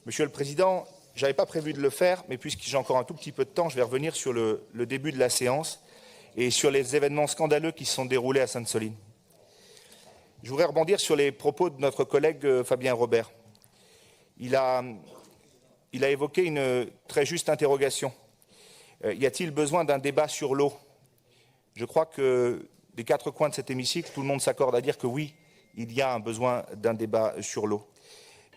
Monsieur le Président, je n'avais pas prévu de le faire, mais puisque j'ai encore un tout petit peu de temps, je vais revenir sur le début de la séance et sur les événements scandaleux qui se sont déroulés à Sainte-Soline. Je voudrais rebondir sur les propos de notre collègue Fabien Robert. Il a évoqué une très juste interrogation. Y a-t-il besoin d'un débat sur l'eau? Je crois que des quatre coins de cet hémicycle, tout le monde s'accorde à dire que oui, il y a un besoin d'un débat sur l'eau.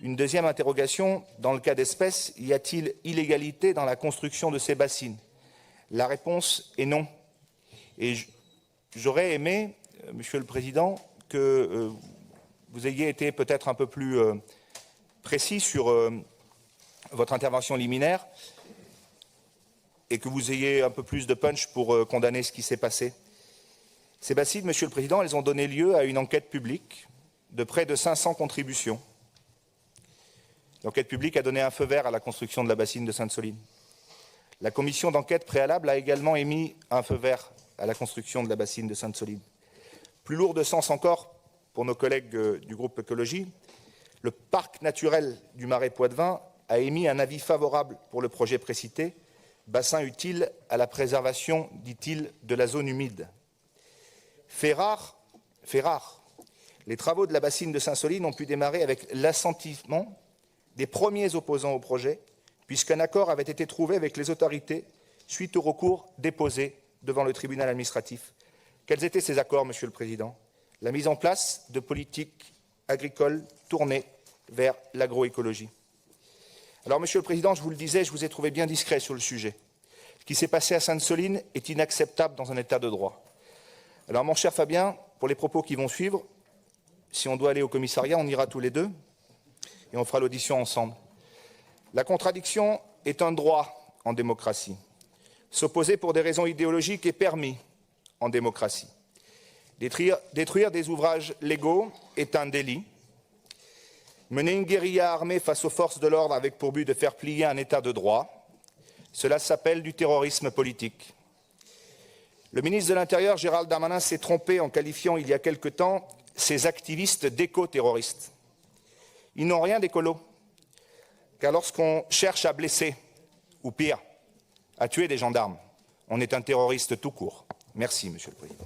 Une deuxième interrogation, dans le cas d'espèce, y a-t-il illégalité dans la construction de ces bassines? La réponse est non. Et j'aurais aimé, Monsieur le Président, que vous ayez été peut-être un peu plus précis sur votre intervention liminaire et que vous ayez un peu plus de punch pour condamner ce qui s'est passé. Ces bassines, Monsieur le Président, elles ont donné lieu à une enquête publique de près de 500 contributions. L'enquête publique a donné un feu vert à la construction de la bassine de Sainte-Soline. La commission d'enquête préalable a également émis un feu vert à la construction de la bassine de Sainte-Soline. Plus lourd de sens encore pour nos collègues du groupe Écologie, le parc naturel du Marais Poitevin a émis un avis favorable pour le projet précité, bassin utile à la préservation, dit-il, de la zone humide. Fait rare, les travaux de la bassine de Sainte-Soline ont pu démarrer avec l'assentiment des premiers opposants au projet, puisqu'un accord avait été trouvé avec les autorités suite au recours déposé devant le tribunal administratif. Quels étaient ces accords, Monsieur le Président? La mise en place de politiques agricoles tournées vers l'agroécologie. Alors, Monsieur le Président, je vous le disais, je vous ai trouvé bien discret sur le sujet. Ce qui s'est passé à Sainte-Soline est inacceptable dans un état de droit. Alors, mon cher Fabien, pour les propos qui vont suivre, si on doit aller au commissariat, on ira tous les deux et on fera l'audition ensemble. La contradiction est un droit en démocratie. S'opposer pour des raisons idéologiques est permis en démocratie. Détruire des ouvrages légaux est un délit. Mener une guérilla armée face aux forces de l'ordre avec pour but de faire plier un état de droit, cela s'appelle du terrorisme politique. Le ministre de l'Intérieur, Gérald Darmanin, s'est trompé en qualifiant il y a quelque temps ces activistes d'éco-terroristes. Ils n'ont rien d'écolo, car lorsqu'on cherche à blesser, ou pire, à tuer des gendarmes, on est un terroriste tout court. Merci, Monsieur le Président.